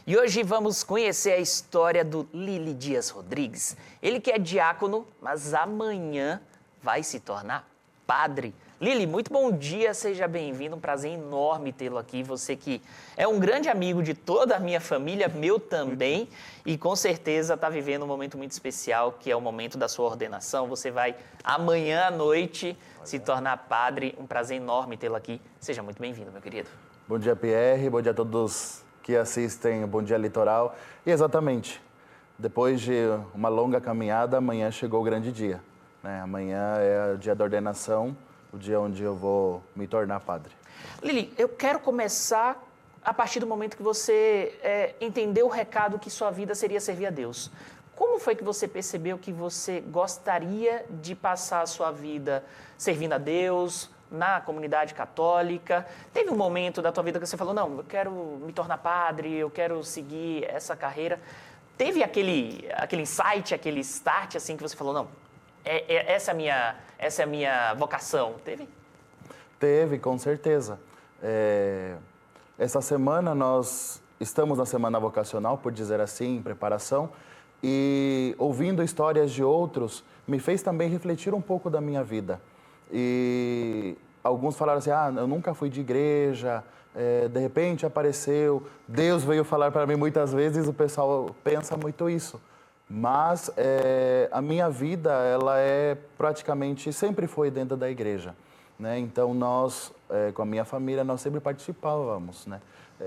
E hoje vamos conhecer a história do Lili Dias Rodrigues. Ele que é diácono, mas amanhã vai se tornar padre. Lili, muito bom dia, seja bem-vindo, um prazer enorme tê-lo aqui. Você que é um grande amigo de toda a minha família, meu também, e com certeza está vivendo um momento muito especial, que é o momento da sua ordenação. Você vai amanhã à noite se tornar padre, um prazer enorme tê-lo aqui. Seja muito bem-vindo, meu querido. Bom dia, Pierre, bom dia a todos que assistem o Bom Dia Litoral. E exatamente, depois de uma longa caminhada, amanhã chegou o grande dia, né? Amanhã é o dia da ordenação, o dia onde eu vou me tornar padre. Lili, eu quero começar a partir do momento que você entendeu o recado que sua vida seria servir a Deus. Como foi que você percebeu que você gostaria de passar a sua vida servindo a Deus, na comunidade católica? Teve um momento da tua vida que você falou, não, eu quero me tornar padre, eu quero seguir essa carreira. Teve aquele insight, aquele start, assim, que você falou, não, essa é a minha vocação? Teve? Teve, com certeza. Essa semana nós estamos na semana vocacional, por dizer assim, em preparação, e ouvindo histórias de outros, me fez também refletir um pouco da minha vida. E alguns falaram assim, eu nunca fui de igreja, de repente apareceu, Deus veio falar para mim muitas vezes, o pessoal pensa muito isso. Mas a minha vida, ela praticamente, sempre foi dentro da igreja, né? Então nós, com a minha família, nós sempre participávamos, né?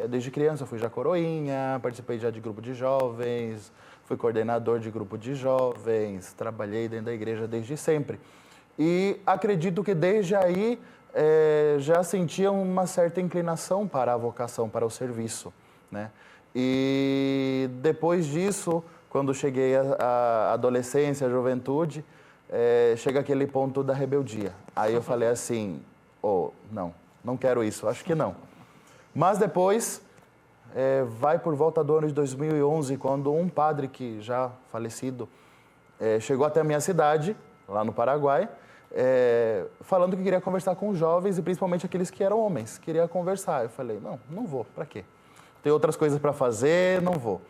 Desde criança eu fui já coroinha, participei já de grupo de jovens, fui coordenador de grupo de jovens, trabalhei dentro da igreja desde sempre. E acredito que desde aí já sentia uma certa inclinação para a vocação, para o serviço, né? E depois disso, quando cheguei à adolescência, à juventude, chega aquele ponto da rebeldia. Aí eu falei assim, não quero isso, acho que não. Mas depois, vai por volta do ano de 2011, quando um padre que já falecido chegou até a minha cidade, lá no Paraguai, falando que queria conversar com os jovens e principalmente aqueles que eram homens, queria conversar. Eu falei, não vou, para quê? Tem outras coisas para fazer, não vou.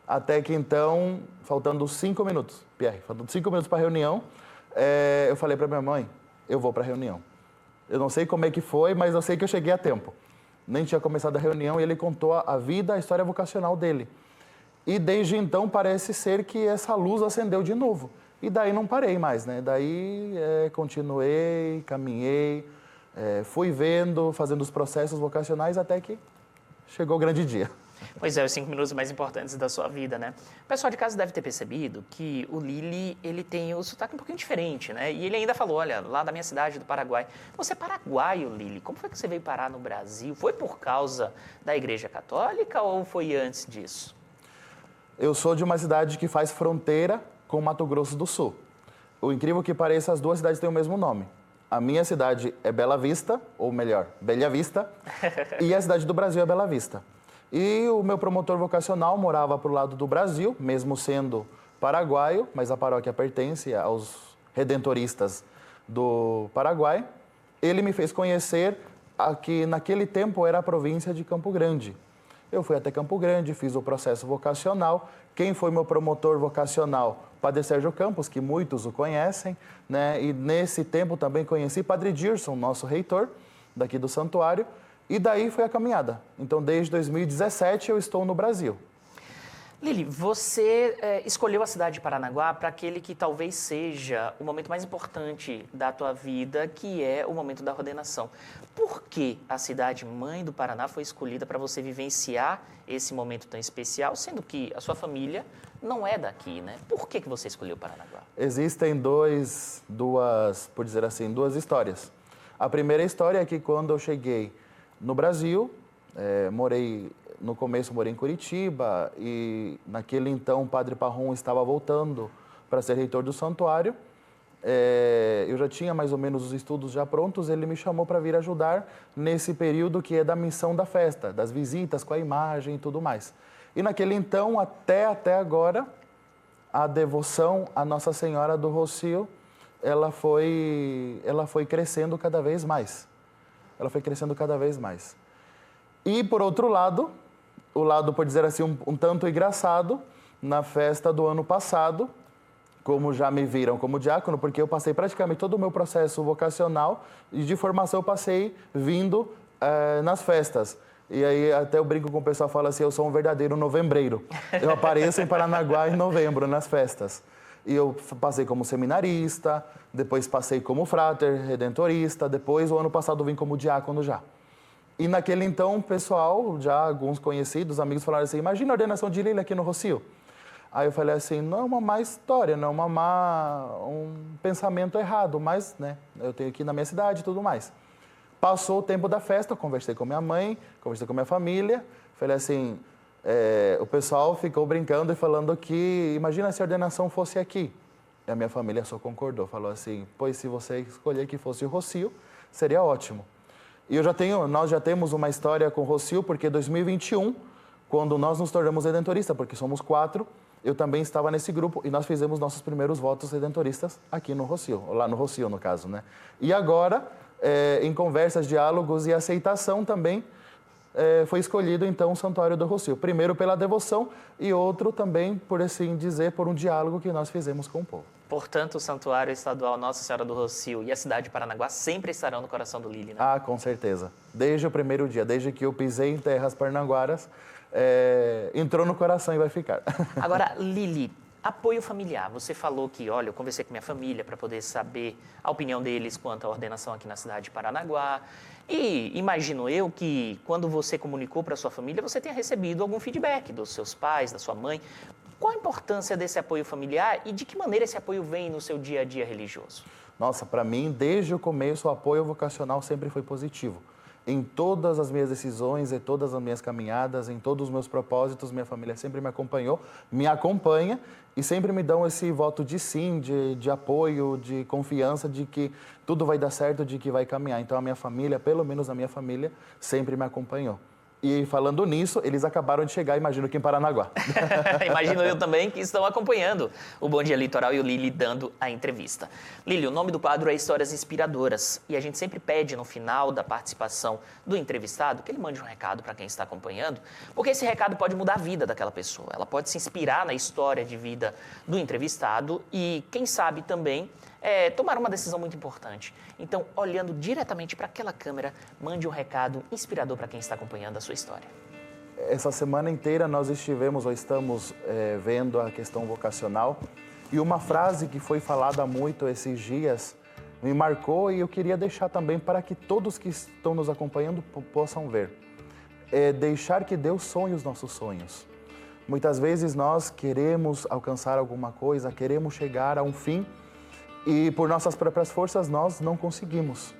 Até que então, faltando 5 minutos, Pierre, faltando 5 minutos para a reunião, eu falei para minha mãe, eu vou para a reunião. Eu não sei como é que foi, mas eu sei que eu cheguei a tempo. Nem tinha começado a reunião e ele contou a vida, a história vocacional dele. E desde então parece ser que essa luz acendeu de novo. E daí não parei mais, né? Daí continuei, caminhei, fui vendo, fazendo os processos vocacionais até que chegou o grande dia. Pois é, os 5 minutos mais importantes da sua vida, né? O pessoal de casa deve ter percebido que o Lili, ele tem o sotaque um pouquinho diferente, né? E ele ainda falou, olha, lá da minha cidade, do Paraguai. Você é paraguaio, Lili. Como foi que você veio parar no Brasil? Foi por causa da Igreja Católica ou foi antes disso? Eu sou de uma cidade que faz fronteira com Mato Grosso do Sul. O incrível que pareça, as duas cidades têm o mesmo nome. A minha cidade é Bela Vista, ou melhor, Bela Vista, e a cidade do Brasil é Bela Vista. E o meu promotor vocacional morava para o lado do Brasil, mesmo sendo paraguaio, mas a paróquia pertence aos redentoristas do Paraguai. Ele me fez conhecer a que naquele tempo era a província de Campo Grande. Eu fui até Campo Grande, fiz o processo vocacional. Quem foi meu promotor vocacional? Padre Sérgio Campos, que muitos o conhecem, né? E nesse tempo também conheci Padre Dirson, nosso reitor daqui do santuário. E daí foi a caminhada. Então, desde 2017, eu estou no Brasil. Lili, você escolheu a cidade de Paranaguá para aquele que talvez seja o momento mais importante da tua vida, que é o momento da ordenação. Por que a cidade mãe do Paraná foi escolhida para você vivenciar esse momento tão especial, sendo que a sua família não é daqui, né? Por que você escolheu Paranaguá? Existem duas histórias. A primeira história é que quando eu cheguei no Brasil, no começo morei em Curitiba e naquele então o Padre Parron estava voltando para ser reitor do santuário. Eu já tinha mais ou menos os estudos já prontos, ele me chamou para vir ajudar nesse período que é da missão da festa, das visitas com a imagem e tudo mais. E naquele então, até agora, a devoção à Nossa Senhora do Rocio, ela foi crescendo cada vez mais. Ela foi crescendo cada vez mais. E, por outro lado, o lado, por dizer assim, um tanto engraçado na festa do ano passado, como já me viram como diácono, porque eu passei praticamente todo o meu processo vocacional e de formação eu passei vindo nas festas. E aí até eu brinco com o pessoal, fala assim, eu sou um verdadeiro novembreiro. Eu apareço em Paranaguá em novembro, nas festas. E eu passei como seminarista, depois passei como frater, redentorista, depois o ano passado vim como diácono já. E naquele então, pessoal, já alguns conhecidos, amigos falaram assim, imagina a ordenação de Lília aqui no Rossio. Aí eu falei assim, não é uma má história, não é um pensamento errado, mas né, eu tenho aqui na minha cidade e tudo mais. Passou o tempo da festa, eu conversei com minha mãe, conversei com minha família, falei assim, o pessoal ficou brincando e falando que, imagina se a ordenação fosse aqui. E a minha família só concordou, falou assim, pois se você escolher que fosse o Rossio, seria ótimo. E nós já temos uma história com o Rossio, porque em 2021, quando nós nos tornamos redentoristas, porque somos 4, eu também estava nesse grupo e nós fizemos nossos primeiros votos redentoristas aqui no Rossio, lá no Rossio, no caso, né? E agora, em conversas, diálogos e aceitação também, foi escolhido então o Santuário do Rossio. Primeiro pela devoção e outro também, por assim dizer, por um diálogo que nós fizemos com o povo. Portanto, o Santuário Estadual Nossa Senhora do Rossio e a cidade de Paranaguá sempre estarão no coração do Lili, né? Ah, com certeza. Desde o primeiro dia, desde que eu pisei em terras paranaguaras, entrou no coração e vai ficar. Agora, Lili, apoio familiar. Você falou que, olha, eu conversei com minha família para poder saber a opinião deles quanto à ordenação aqui na cidade de Paranaguá. E imagino eu que quando você comunicou para sua família, você tenha recebido algum feedback dos seus pais, da sua mãe. Qual a importância desse apoio familiar e de que maneira esse apoio vem no seu dia a dia religioso? Nossa, para mim, desde o começo, o apoio vocacional sempre foi positivo. Em todas as minhas decisões, em todas as minhas caminhadas, em todos os meus propósitos, minha família sempre me acompanhou, me acompanha e sempre me dão esse voto de sim, de apoio, de confiança, de que tudo vai dar certo, de que vai caminhar. Então, a minha família, pelo menos a minha família, sempre me acompanhou. E falando nisso, eles acabaram de chegar, imagino que em Paranaguá. Imagino eu também que estão acompanhando o Bom Dia Litoral e o Lili dando a entrevista. Lili, o nome do quadro é Histórias Inspiradoras e a gente sempre pede no final da participação do entrevistado que ele mande um recado para quem está acompanhando, porque esse recado pode mudar a vida daquela pessoa. Ela pode se inspirar na história de vida do entrevistado e, quem sabe, também tomar uma decisão muito importante. Então, olhando diretamente para aquela câmera, mande um recado inspirador para quem está acompanhando a sua história. Essa semana inteira nós estivemos ou estamos vendo a questão vocacional e uma frase que foi falada muito esses dias me marcou e eu queria deixar também para que todos que estão nos acompanhando possam ver. É deixar que Deus sonhe os nossos sonhos. Muitas vezes nós queremos alcançar alguma coisa, queremos chegar a um fim, e por nossas próprias forças nós não conseguimos.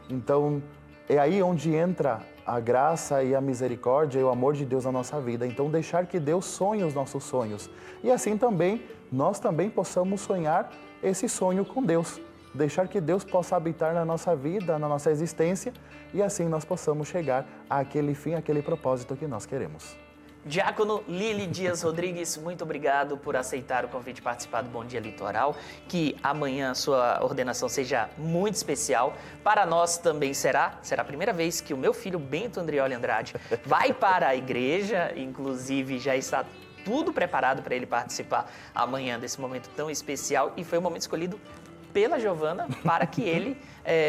Então, é aí onde entra a graça e a misericórdia e o amor de Deus na nossa vida. Então, deixar que Deus sonhe os nossos sonhos. E assim também, nós também possamos sonhar esse sonho com Deus. Deixar que Deus possa habitar na nossa vida, na nossa existência, e assim nós possamos chegar àquele fim, àquele propósito que nós queremos. Diácono Lili Dias Rodrigues, muito obrigado por aceitar o convite de participar do Bom Dia Litoral. Que amanhã a sua ordenação seja muito especial. Para nós também será a primeira vez que o meu filho Bento Andrioli Andrade vai para a igreja, inclusive já está tudo preparado para ele participar amanhã desse momento tão especial e foi o momento escolhido pela Giovana para que ele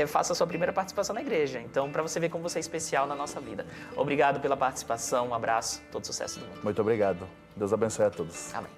faça a sua primeira participação na igreja. Então, para você ver como você é especial na nossa vida. Obrigado pela participação, um abraço, todo sucesso do mundo. Muito obrigado. Deus abençoe a todos. Amém.